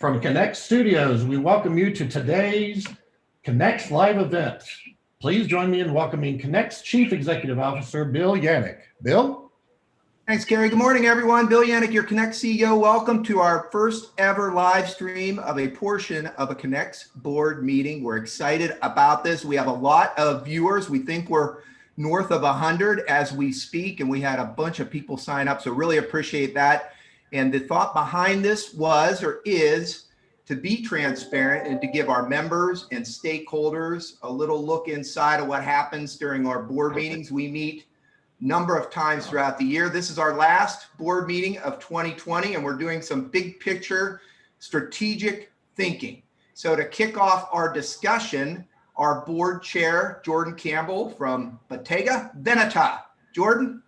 From Connex Studios, we welcome you to today's Connex live event. Please join me in welcoming Connex Chief Executive Officer, Bill Yannick. Bill? Thanks, Gary. Good morning, everyone. Bill Yannick, your Connex CEO. Welcome to our first ever live stream of a portion of a Connex board meeting. We're excited about this. We have a lot of viewers. We think we're north of 100 as we speak, and we had a bunch of people sign up, so really appreciate that. And the thought behind this was, or is, to be transparent and to give our members and stakeholders a little look inside of what happens during our board meetings. We meet a number of times throughout the year. This is our last board meeting of 2020, and we're doing some big picture strategic thinking. So to kick off our discussion, our board chair, Jordan Campbell from Bottega Veneta. Jordan?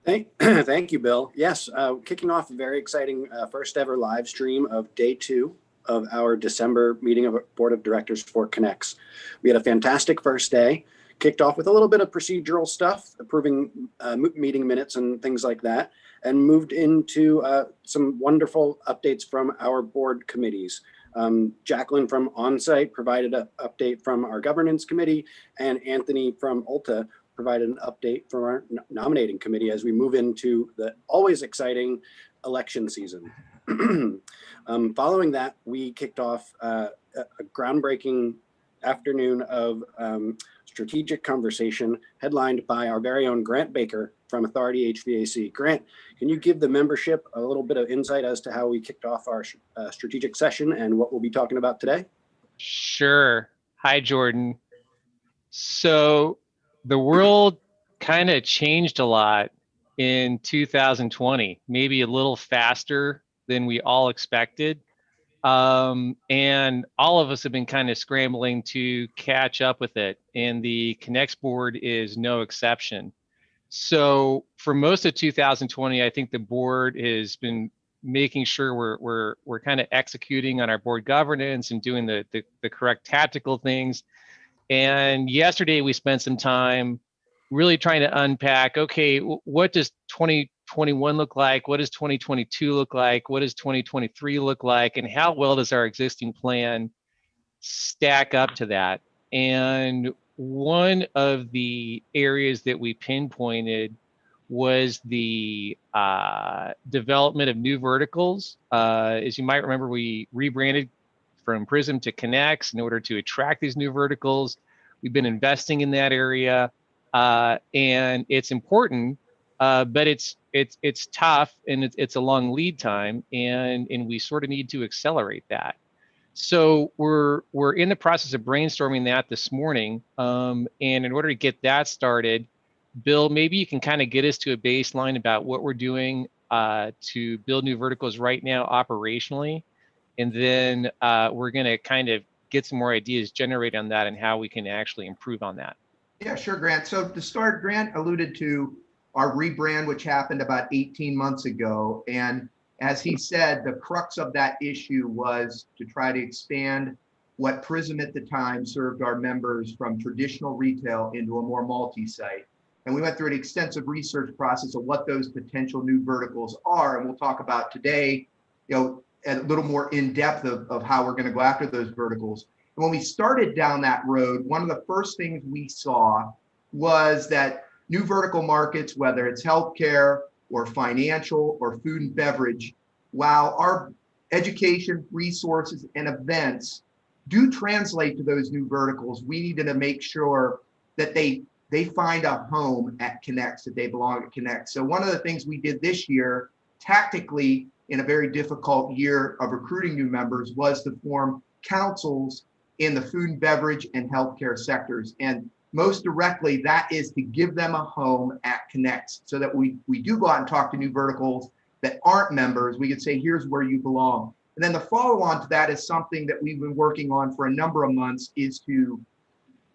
Thank you, Bill. Yes, kicking off a very exciting first ever live stream of day 2 of our December meeting of Board of Directors for Connex. We had a fantastic first day, kicked off with a little bit of procedural stuff, approving meeting minutes and things like that, and moved into some wonderful updates from our board committees. Jacqueline from Onsite provided an update from our governance committee, and Anthony from Ulta provided an update from our nominating committee as we move into the always exciting election season. Following that, we kicked off a groundbreaking afternoon of strategic conversation headlined by our very own Grant Baker from Authority HVAC. Grant, can you give the membership a little bit of insight as to how we kicked off our strategic session and what we'll be talking about today? Sure. Hi, Jordan. So the world kind of changed a lot in 2020, maybe a little faster than we all expected. And all of us have been kind of scrambling to catch up with it. And the Connex board is no exception. So for most of 2020, I think the board has been making sure we're kind of executing on our board governance and doing the correct tactical things. And yesterday we spent some time really trying to unpack, okay, what does 2021 look like? What does 2022 look like? What does 2023 look like? And how well does our existing plan stack up to that? And one of the areas that we pinpointed was the development of new verticals. As you might remember, we rebranded from Prism to Connex in order to attract these new verticals. We've been investing in that area, and it's important, but it's tough, and it's a long lead time, and we sort of need to accelerate that. So we're in the process of brainstorming that this morning, and in order to get that started, Bill, maybe you can kind of get us to a baseline about what we're doing to build new verticals right now operationally. And then we're going to kind of get some more ideas generated on that and how we can actually improve on that. Yeah, sure, Grant. So to start, Grant alluded to our rebrand, which happened about 18 months ago. And as he said, the crux of that issue was to try to expand what Prism at the time served our members from traditional retail into a more multi-site. And we went through an extensive research process of what those potential new verticals are. And we'll talk about today, a little more in depth of how we're going to go after those verticals. And when we started down that road, one of the first things we saw was that new vertical markets, whether it's healthcare or financial or food and beverage, while our education, resources, and events do translate to those new verticals, we needed to make sure that they find a home at Connex, that they belong at Connex. So one of the things we did this year, tactically, in a very difficult year of recruiting new members, was to form councils in the food and beverage and healthcare sectors. And most directly, that is to give them a home at Connex, so that we do go out and talk to new verticals that aren't members. We could say, here's where you belong. And then the follow-on to that is something that we've been working on for a number of months, is to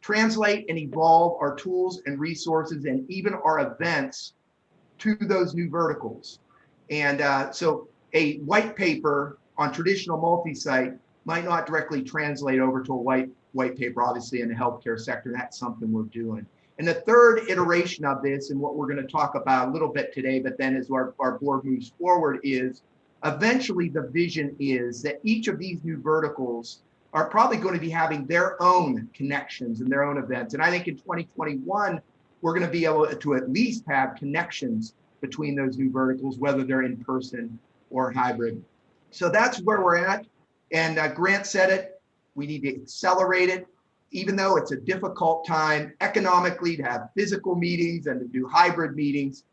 translate and evolve our tools and resources and even our events to those new verticals. And so a white paper on traditional multi-site might not directly translate over to a white paper, obviously, in the healthcare sector. That's something we're doing. And the third iteration of this, and what we're going to talk about a little bit today, but then as our board moves forward, is Eventually, the vision is that each of these new verticals are probably going to be having their own connections and their own events. And I think in 2021, we're going to be able to at least have connections between those new verticals, whether they're in person or hybrid. So that's where we're at. And Grant said it, we need to accelerate it, even though it's a difficult time economically to have physical meetings and to do hybrid meetings.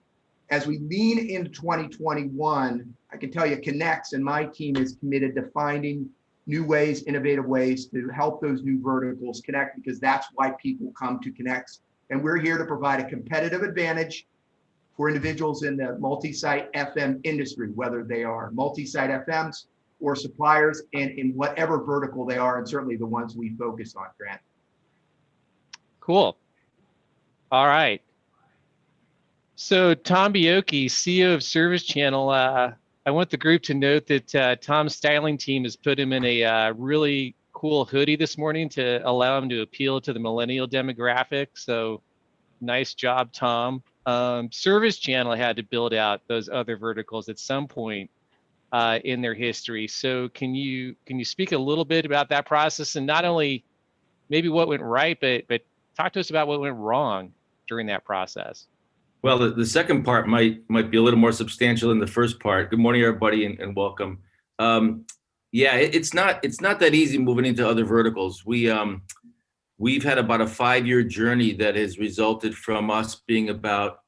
As we lean into 2021, I can tell you Connex and my team is committed to finding new ways, innovative ways to help those new verticals connect, because that's why people come to Connex. And we're here to provide a competitive advantage for individuals in the multi-site FM industry, whether they are multi-site FMs or suppliers, and in whatever vertical they are, and certainly the ones we focus on, Grant. Cool. All right. So Tom Bioki, CEO of Service Channel, I want the group to note that Tom's styling team has put him in a really cool hoodie this morning to allow him to appeal to the millennial demographic. So nice job, Tom. Service Channel had to build out those other verticals at some point in their history. So can you speak a little bit about that process, and not only maybe what went right, but talk to us about what went wrong during that process? Well, the second part might be a little more substantial than the first part. Good morning, everybody, and welcome. Yeah, it's not that easy moving into other verticals. We've had about a 5-year journey that has resulted from us being about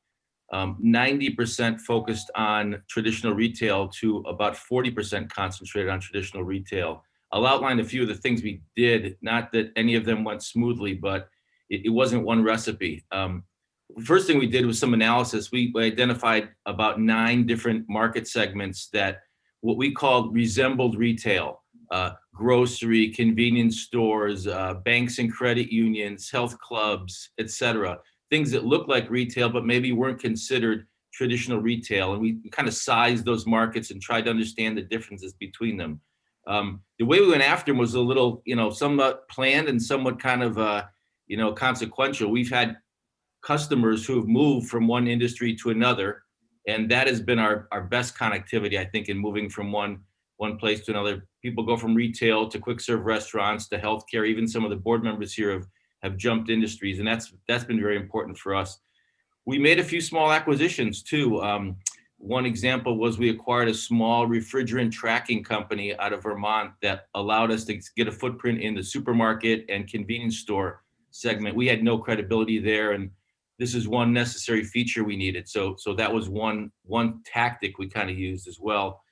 90% focused on traditional retail to about 40% concentrated on traditional retail. I'll outline a few of the things we did, not that any of them went smoothly, but it wasn't one recipe. First thing we did was some analysis. We identified about 9 different market segments that what we called resembled retail, grocery, convenience stores, banks and credit unions, health clubs, et cetera. Things that look like retail, but maybe weren't considered traditional retail. And we kind of sized those markets and tried to understand the differences between them. The way we went after them was a little, somewhat planned and somewhat kind of, consequential. We've had customers who have moved from one industry to another, and that has been our best connectivity, I think, in moving from one place to another. People go from retail to quick serve restaurants to healthcare. Even some of the board members here have jumped industries, and that's been very important for us. We made a few small acquisitions too. One example was we acquired a small refrigerant tracking company out of Vermont that allowed us to get a footprint in the supermarket and convenience store segment. We had no credibility there, and this is one necessary feature we needed. So that was one tactic we kind of used as well.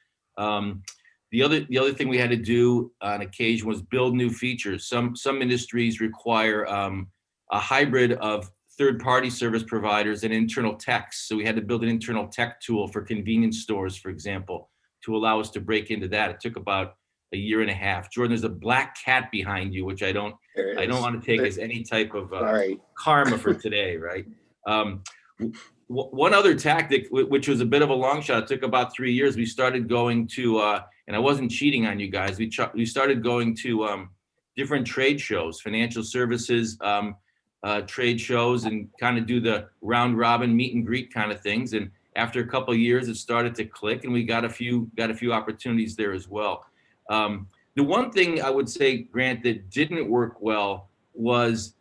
The other thing we had to do on occasion was build new features. Some industries require a hybrid of third-party service providers and internal techs. So we had to build an internal tech tool for convenience stores, for example, to allow us to break into that. It took about a year and a half. Jordan, there's a black cat behind you, which I don't want to take as any type of karma for today, right? One other tactic, which was a bit of a long shot, it took about 3 years. We started going to, and I wasn't cheating on you guys. We started going to different trade shows, financial services trade shows, and kind of do the round robin meet and greet kind of things. And after a couple of years, it started to click, and we got a few opportunities there as well. The one thing I would say, Grant, that didn't work well was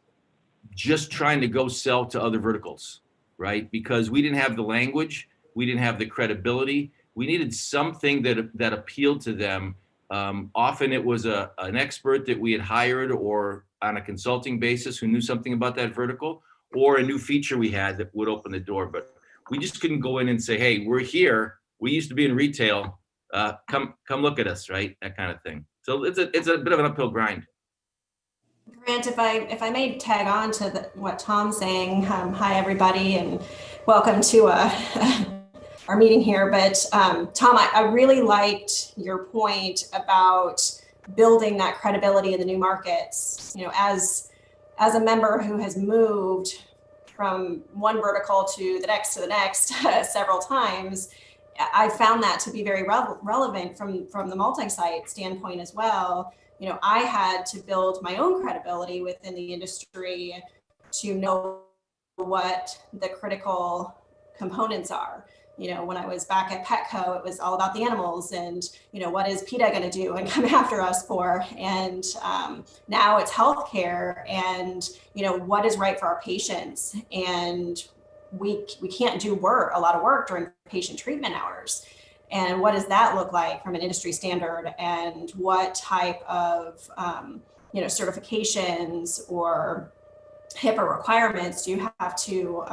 just trying to go sell to other verticals, right? Because we didn't have the language, we didn't have the credibility. We needed something that appealed to them. Often it was an expert that we had hired or on a consulting basis who knew something about that vertical, or a new feature we had that would open the door. But we just couldn't go in and say, hey, we're here. We used to be in retail. Come look at us, right? That kind of thing. So it's a bit of an uphill grind. Grant, if I may tag on to what Tom's saying, hi everybody, and welcome to our meeting here. But Tom, I really liked your point about building that credibility in the new markets. As a member who has moved from one vertical to the next several times, I found that to be very relevant from the multi-site standpoint as well. I had to build my own credibility within the industry to know what the critical components are. when I was back at Petco, it was all about the animals and, what is PETA going to do and come after us for? And now it's healthcare and, what is right for our patients? And we can't do a lot of work during patient treatment hours. And what does that look like from an industry standard? And what type of, certifications or HIPAA requirements do you have to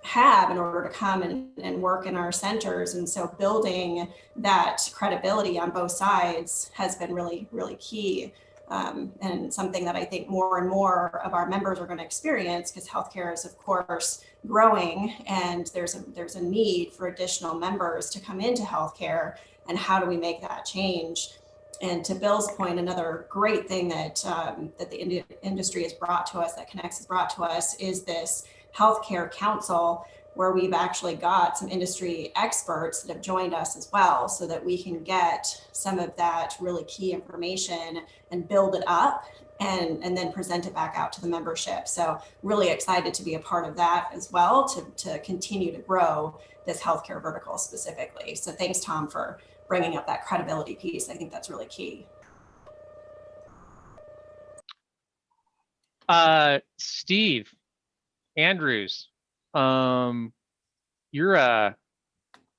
have in order to come and work in our centers? And so building that credibility on both sides has been really, really key. And something that I think more and more of our members are going to experience, because healthcare is, of course, growing, and there's a need for additional members to come into healthcare. And how do we make that change? And to Bill's point, another great thing that the industry has brought to us, that Connex has brought to us, is this healthcare council, where we've actually got some industry experts that have joined us as well, so that we can get some of that really key information and build it up and then present it back out to the membership. So really excited to be a part of that as well, to continue to grow this healthcare vertical specifically. So thanks, Tom, for bringing up that credibility piece. I think that's really key. Steve Andrews, you're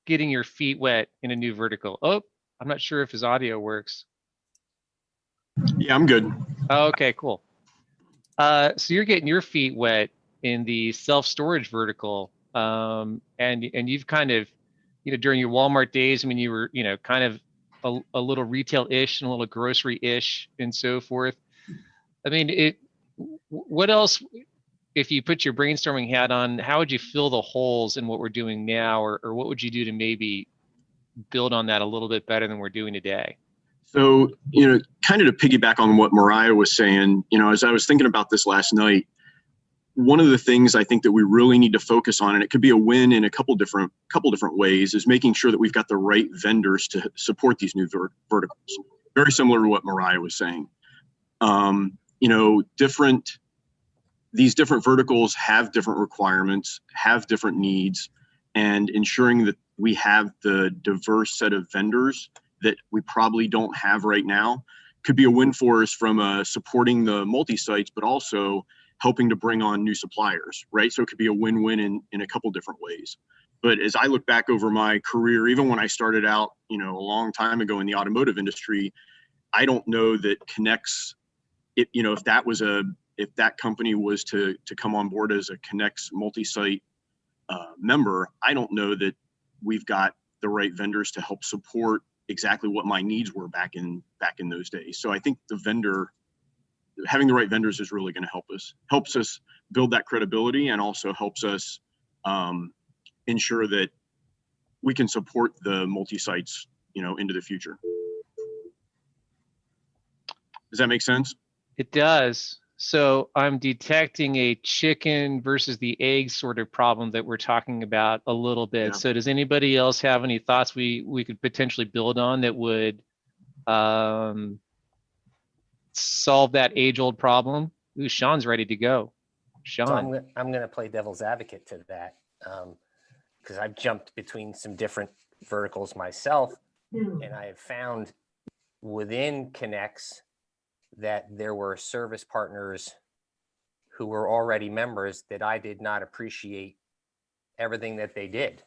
getting your feet wet in a new vertical. Oh, I'm not sure if his audio works. Yeah, I'm good. Oh, okay, cool. So you're getting your feet wet in the self-storage vertical, and you've kind of, during your Walmart days, I mean, you were, kind of a little retail-ish and a little grocery-ish and so forth. I mean, what else, if you put your brainstorming hat on, how would you fill the holes in what we're doing now, or what would you do to maybe build on that a little bit better than we're doing today? So, kind of to piggyback on what Mariah was saying, as I was thinking about this last night, one of the things I think that we really need to focus on, and it could be a win in a couple different ways, is making sure that we've got the right vendors to support these new verticals. Very similar to what Mariah was saying. These different verticals have different requirements, have different needs, and ensuring that we have the diverse set of vendors that we probably don't have right now could be a win for us from supporting the multi-sites, but also helping to bring on new suppliers, right? So it could be a win-win in a couple different ways. But as I look back over my career, even when I started out, a long time ago in the automotive industry, I don't know that Connex, if that company was to come on board as a Connex multi-site member, I don't know that we've got the right vendors to help support exactly what my needs were back in those days. So I think having the right vendors is really going to helps us build that credibility, and also helps us ensure that we can support the multi-sites, into the future. Does that make sense? It does. So I'm detecting a chicken versus the egg sort of problem that we're talking about a little bit. Yeah. So does anybody else have any thoughts we could potentially build on that would solve that age-old problem? Ooh, Sean's ready to go. Sean. So I'm going to play devil's advocate to that, because I've jumped between some different verticals myself, and I have found within Connex that there were service partners who were already members that I did not appreciate everything that they did,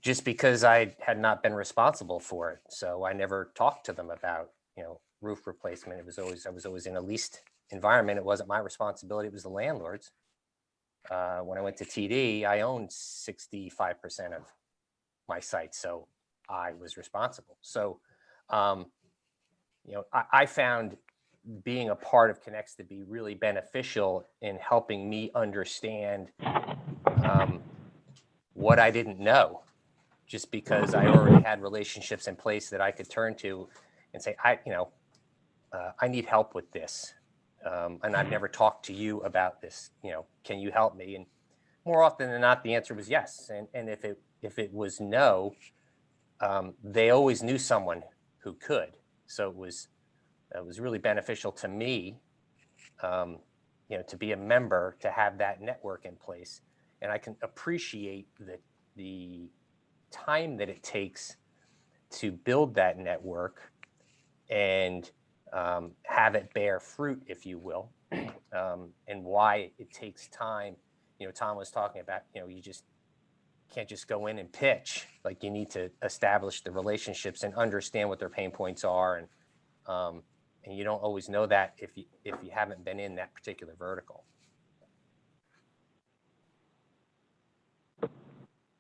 just because I had not been responsible for it. So I never talked to them about, roof replacement. I was always in a leased environment. It wasn't my responsibility. It was the landlord's. When I went to TD, I owned 65% of my site, so I was responsible. So, I found being a part of Connex to be really beneficial in helping me understand what I didn't know, just because I already had relationships in place that I could turn to and say, I need help with this. And I've never talked to you about this, can you help me? And more often than not, the answer was yes. And if it was no, they always knew someone who could. So it was really beneficial to me, to be a member, to have that network in place. And I can appreciate the time that it takes to build that network and have it bear fruit, if you will, and why it takes time. You know, Tom was talking about, you know, you just can't just go in and pitch. Like, you need to establish the relationships and understand what their pain points are, and you don't always know that if you haven't been in that particular vertical.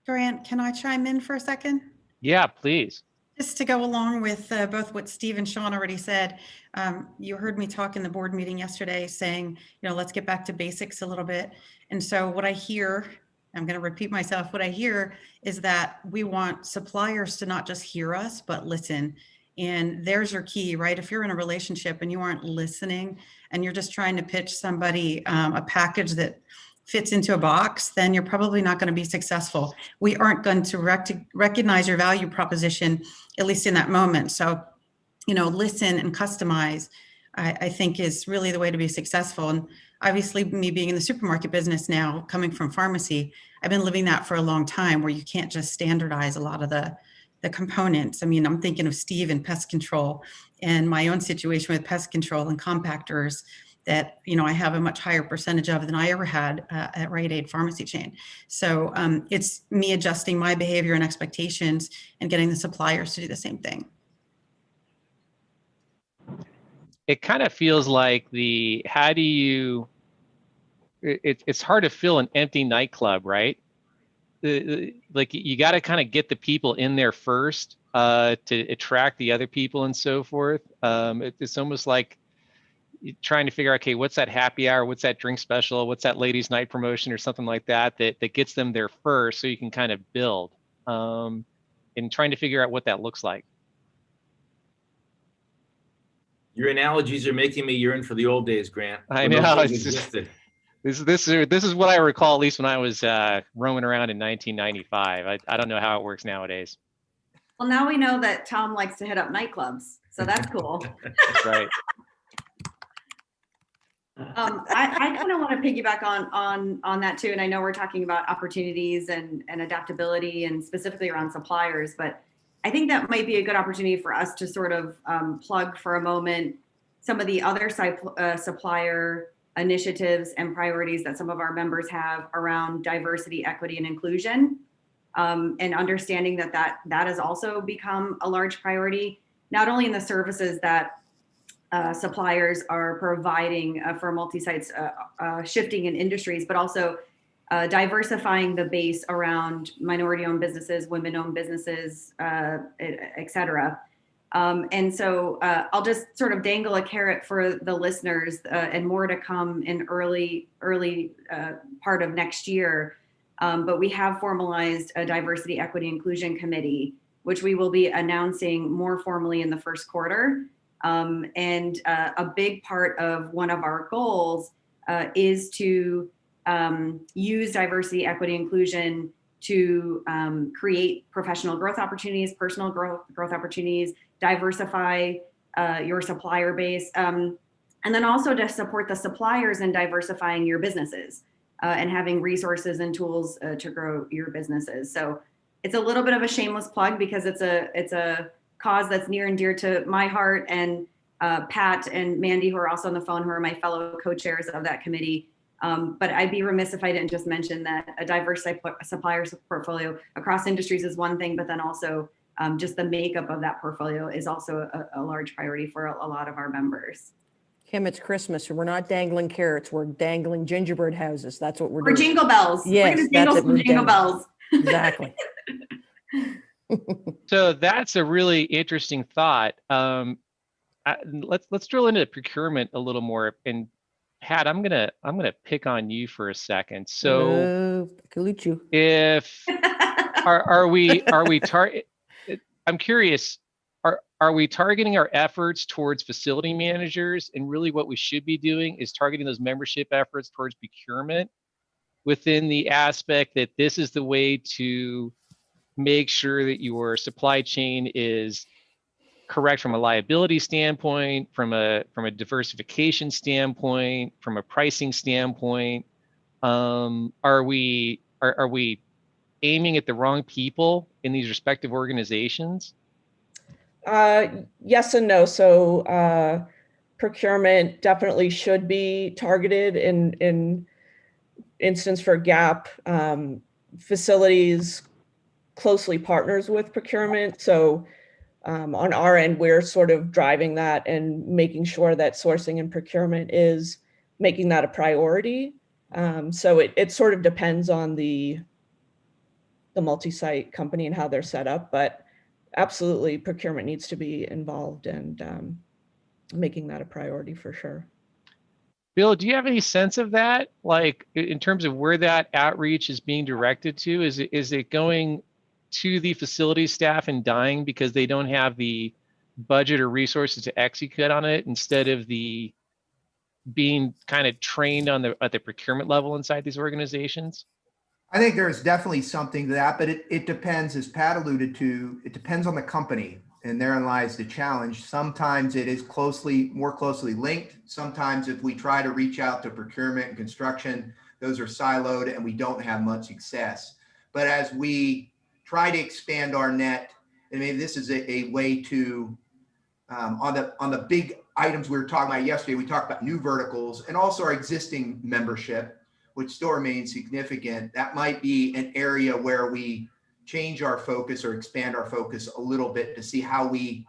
Grant, can I chime in for a second? Yeah, please. Just to go along with both what Steve and Sean already said, you heard me talk in the board meeting yesterday saying, you know, let's get back to basics a little bit. And so what I hear, I'm going to repeat myself, what I hear is that we want suppliers to not just hear us, but listen. And there's your key, right? If you're in a relationship and you aren't listening and you're just trying to pitch somebody a package that fits into a box, then you're probably not going to be successful. We aren't going to recognize your value proposition, at least in that moment. So, you know, listen and customize, I think is really the way to be successful. And obviously, me being in the supermarket business now, coming from pharmacy, I've been living that for a long time, where you can't just standardize a lot of the components. I mean, I'm thinking of Steve and pest control and my own situation with pest control and compactors that, you know, I have a much higher percentage of than I ever had at Rite Aid pharmacy chain. So it's me adjusting my behavior and expectations and getting the suppliers to do the same thing. It kind of feels like how do you, it's hard to fill an empty nightclub, right? Like, you got to kind of get the people in there first to attract the other people and so forth. It's almost like trying to figure out, okay, what's that happy hour? What's that drink special? What's that ladies' night promotion or something like that gets them there first, so you can kind of build and trying to figure out what that looks like. Your analogies are making me yearn for the old days, Grant. I know. This is what I recall, at least when I was roaming around in 1995. I don't know how it works nowadays. Well, now we know that Tom likes to hit up nightclubs, so that's cool. That's right. I kind of want to piggyback on that too. And I know we're talking about opportunities and adaptability and specifically around suppliers, but I think that might be a good opportunity for us to sort of plug for a moment some of the other supplier initiatives and priorities that some of our members have around diversity, equity, and inclusion, and understanding that has also become a large priority, not only in the services that suppliers are providing for multi-sites shifting in industries, but also diversifying the base around minority-owned businesses, women-owned businesses, et cetera. And so I'll just sort of dangle a carrot for the listeners and more to come in early part of next year. But we have formalized a diversity, equity, inclusion committee, which we will be announcing more formally in the first quarter. And a big part of one of our goals is to use diversity, equity, inclusion to create professional growth opportunities, personal growth opportunities, diversify your supplier base, and then also to support the suppliers in diversifying your businesses and having resources and tools to grow your businesses. So it's a little bit of a shameless plug because it's a cause that's near and dear to my heart, and Pat and Mandy, who are also on the phone, who are my fellow co-chairs of that committee. But I'd be remiss if I didn't just mention that a diverse supplier portfolio across industries is one thing, but then also just the makeup of that portfolio is also a large priority for a lot of our members. Kim, it's Christmas, and we're not dangling carrots. We're dangling gingerbread houses. That's what we're Or doing. jingle bells. Yes, we're gonna jingle some jingle bells. Exactly. So that's a really interesting thought. Let's drill into procurement a little more. And Pat, I'm gonna pick on you for a second. So if are we I'm curious, are we targeting our efforts towards facility managers, and really what we should be doing is targeting those membership efforts towards procurement within the aspect that this is the way to make sure that your supply chain is correct from a liability standpoint, from a diversification standpoint, from a pricing standpoint? Are we aiming at the wrong people in these respective organizations? Yes and no. So procurement definitely should be targeted in instance for GAP. Facilities closely partners with procurement. So on our end, we're sort of driving that and making sure that sourcing and procurement is making that a priority. So it sort of depends on the multi-site company and how they're set up, but absolutely procurement needs to be involved and making that a priority for sure. Bill, do you have any sense of that? Like in terms of where that outreach is being directed to? Is it going to the facility staff and dying because they don't have the budget or resources to execute on it, instead of the being kind of trained on at the procurement level inside these organizations? I think there's definitely something to that, but it depends, as Pat alluded to, it depends on the company, and therein lies the challenge. Sometimes it is more closely linked. Sometimes if we try to reach out to procurement and construction, those are siloed and we don't have much success. But as we try to expand our net, and maybe this is a way to, on the big items we were talking about yesterday, we talked about new verticals and also our existing membership, which still remains significant. That might be an area where we change our focus or expand our focus a little bit to see how we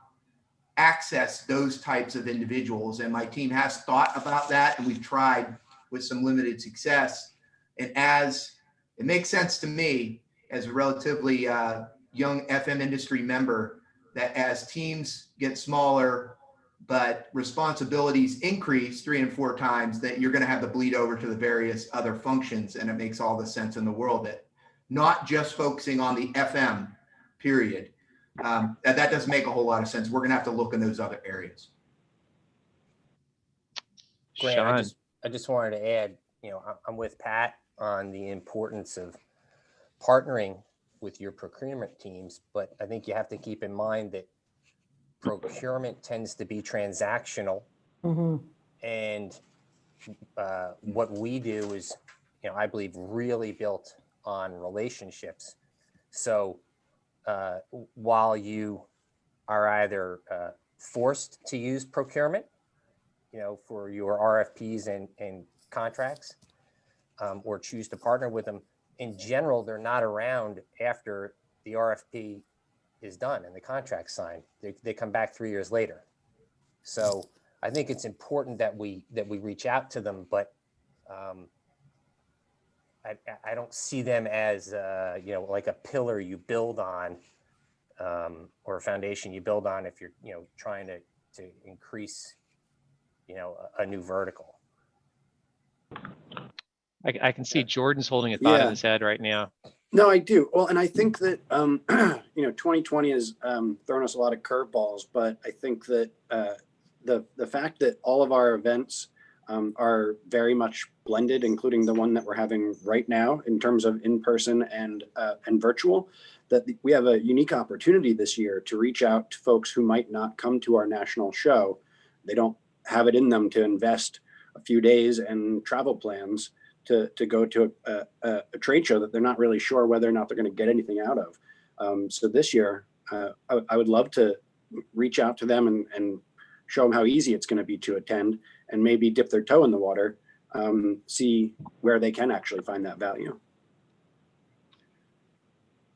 access those types of individuals. And my team has thought about that, and we've tried with some limited success. And as it makes sense to me as a relatively young FM industry member, that as teams get smaller, but responsibilities increase 3 and 4 times, that you're going to have to bleed over to the various other functions. And it makes all the sense in the world that not just focusing on the FM period. That doesn't make a whole lot of sense. We're going to have to look in those other areas. Grant, I just wanted to add, I'm with Pat on the importance of partnering with your procurement teams, but I think you have to keep in mind that procurement tends to be transactional. Mm-hmm. And what we do is, I believe, really built on relationships. So while you are either forced to use procurement, for your RFPs and contracts, or choose to partner with them, in general, they're not around after the RFP is done and the contract signed. They come back 3 years later. So I think it's important that we reach out to them, but I don't see them as like a pillar you build on, or a foundation you build on if you're trying to increase a new vertical. I can see Jordan's holding a thought in his head right now. No, I do. Well, and I think that 2020 has thrown us a lot of curveballs, but I think that the fact that all of our events are very much blended, including the one that we're having right now in terms of in-person and virtual, that we have a unique opportunity this year to reach out to folks who might not come to our national show. They don't have it in them to invest a few days and travel plans to go to a trade show that they're not really sure whether or not they're going to get anything out of. So this year, I would love to reach out to them and show them how easy it's going to be to attend, and maybe dip their toe in the water, see where they can actually find that value.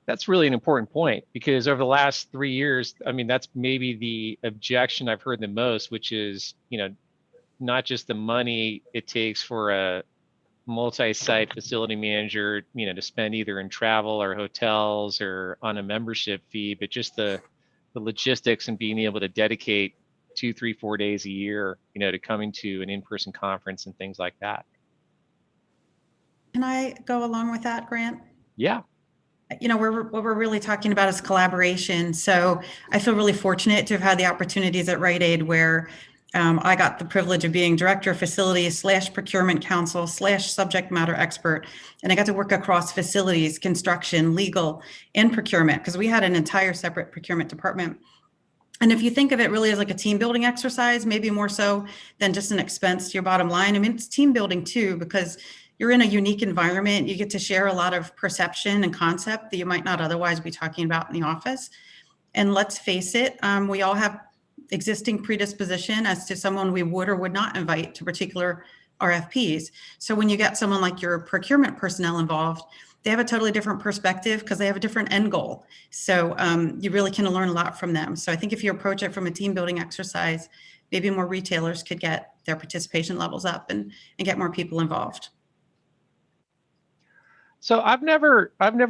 That's really an important point, because over the last 3 years, I mean, that's maybe the objection I've heard the most, which is, not just the money it takes for a multi-site facility manager, to spend either in travel or hotels or on a membership fee, but just the logistics and being able to dedicate 2, 3, 4 days a year, to coming to an in-person conference and things like that. Can I go along with that, Grant? Yeah. What we're really talking about is collaboration. So I feel really fortunate to have had the opportunities at Rite Aid where I got the privilege of being director of facilities / procurement counsel / subject matter expert. And I got to work across facilities, construction, legal, and procurement, because we had an entire separate procurement department. And if you think of it really as like a team building exercise, maybe more so than just an expense to your bottom line. I mean, it's team building too, because you're in a unique environment. You get to share a lot of perception and concept that you might not otherwise be talking about in the office. And let's face it, we all have existing predisposition as to someone we would or would not invite to particular RFPs. So when you get someone like your procurement personnel involved, they have a totally different perspective because they have a different end goal. So you really can learn a lot from them. So I think if you approach it from a team building exercise, maybe more retailers could get their participation levels up and get more people involved. So I've never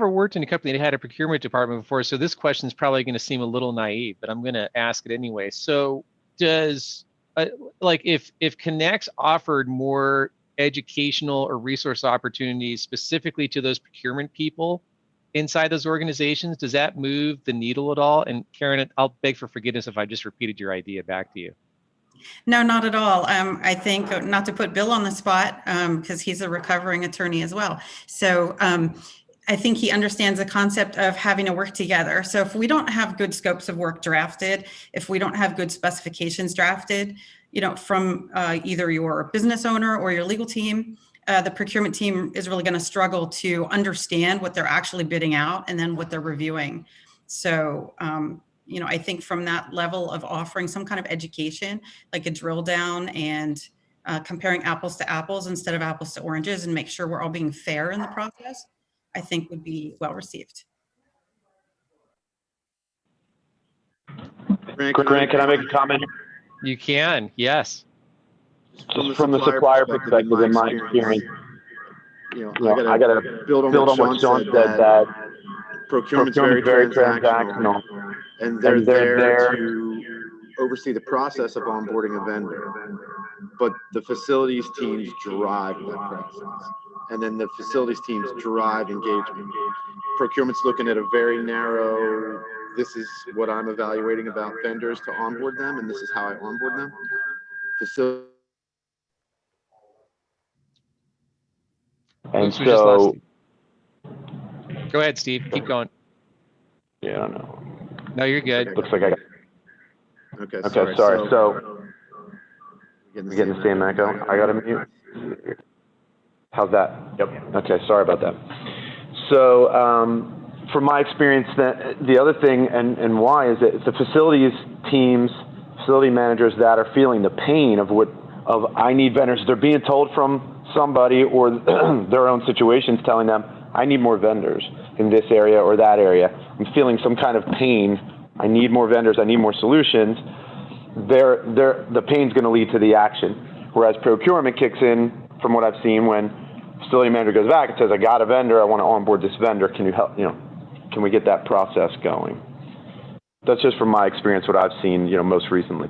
worked in a company that had a procurement department before. So this question is probably going to seem a little naive, but I'm going to ask it anyway. So does like if Connex offered more educational or resource opportunities specifically to those procurement people inside those organizations, does that move the needle at all? And Karen, I'll beg for forgiveness if I just repeated your idea back to you. No, not at all. I think, not to put Bill on the spot, because he's a recovering attorney as well. So I think he understands the concept of having to work together. So if we don't have good scopes of work drafted, if we don't have good specifications drafted, from either your business owner or your legal team, the procurement team is really going to struggle to understand what they're actually bidding out and then what they're reviewing. So, I think from that level of offering some kind of education, like a drill down and comparing apples to apples instead of apples to oranges, and make sure we're all being fair in the process, I think would be well received. Grant, can I make a comment? You can, yes. Just from the supplier perspective, in my experience, I gotta build on what Sean said, that procurement's very transactional, and they're there to oversee the process of onboarding a vendor. But the facilities teams drive that process, and then the facilities teams drive engagement. Procurement's looking at a very narrow, this is what I'm evaluating about vendors to onboard them, and this is how I onboard them. And so, go ahead, Steve. Keep going. Yeah, I don't know. No, you're good. Looks like I got. Okay, sorry. So, we're getting the same echo. I got to mute. How's that? Yep. Okay, sorry about that. So, from my experience, the other thing and why is that it's the facilities teams, facility managers that are feeling the pain of I need vendors. They're being told from somebody or their own situations telling them, I need more vendors in this area or that area. I'm feeling some kind of pain. I need more vendors. I need more solutions. The pain's going to lead to the action. Whereas procurement kicks in, from what I've seen, when facility manager goes back and says, I got a vendor. I want to onboard this vendor. Can you help? Can we get that process going? That's just from my experience, what I've seen, most recently.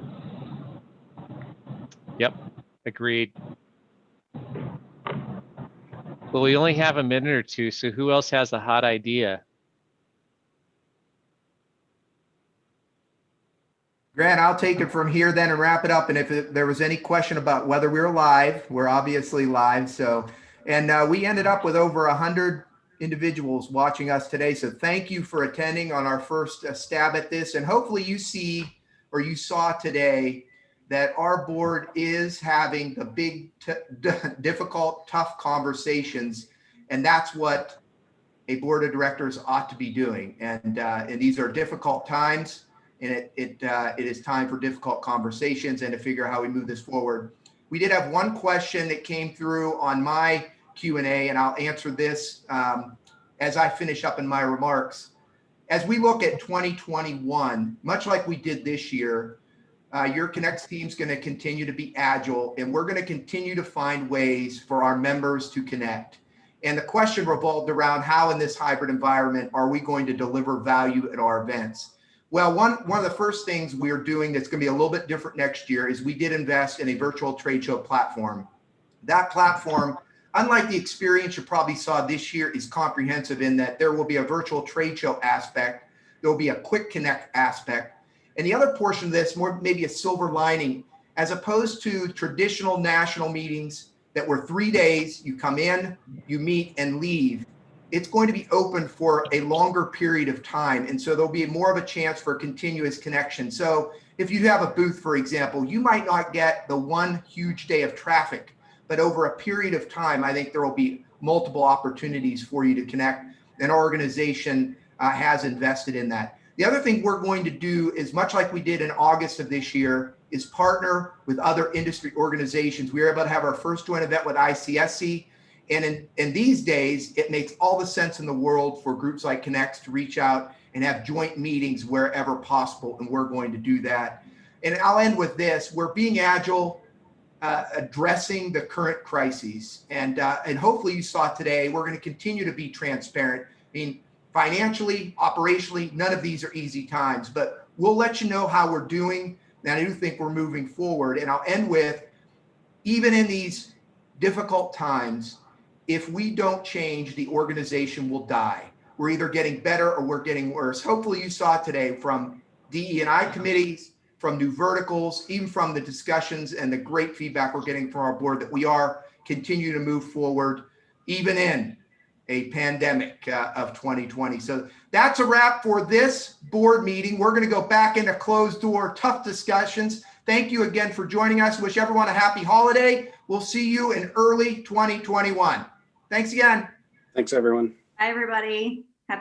Yep, agreed. Well, we only have a minute or two, so who else has a hot idea? Grant, I'll take it from here then and wrap it up. And if there was any question about whether we're live, we're obviously live. So, and we ended up with over 100 individuals watching us today. So thank you for attending on our first stab at this. And hopefully you saw today that our board is having the big, difficult, tough conversations. And that's what a board of directors ought to be doing. And these are difficult times, and it is time for difficult conversations and to figure out how we move this forward. We did have one question that came through on my Q&A, and I'll answer this as I finish up in my remarks. As we look at 2021, much like we did this year, your Connex team is going to continue to be agile, and we're going to continue to find ways for our members to connect. And the question revolved around how in this hybrid environment are we going to deliver value at our events? Well, one of the first things we're doing that's going to be a little bit different next year is we did invest in a virtual trade show platform. That platform, unlike the experience you probably saw this year, is comprehensive in that there will be a virtual trade show aspect. There will be a quick connect aspect. And the other portion of this, more maybe a silver lining, as opposed to traditional national meetings that were 3 days, you come in, you meet and leave. It's going to be open for a longer period of time. And so there'll be more of a chance for continuous connection. So if you have a booth, for example, you might not get the one huge day of traffic, but over a period of time, I think there will be multiple opportunities for you to connect. And our organization has invested in that. The other thing we're going to do is, much like we did in August of this year, is partner with other industry organizations. We were able to have our first joint event with ICSC. And in these days, it makes all the sense in the world for groups like Connex to reach out and have joint meetings wherever possible. And we're going to do that. And I'll end with this. We're being agile, addressing the current crises. And hopefully you saw today, we're going to continue to be transparent. I mean, financially, operationally, none of these are easy times, but we'll let you know how we're doing. And I do think we're moving forward. And I'll end with, even in these difficult times, if we don't change, the organization will die. We're either getting better or we're getting worse. Hopefully you saw today from DE&I committees, from new verticals, even from the discussions and the great feedback we're getting from our board, that we are continue to move forward, even in a pandemic of 2020. So that's a wrap for this board meeting. We're going to go back into closed door, tough discussions. Thank you again for joining us. Wish everyone a happy holiday. We'll see you in early 2021. Thanks again. Thanks, everyone. Bye, everybody.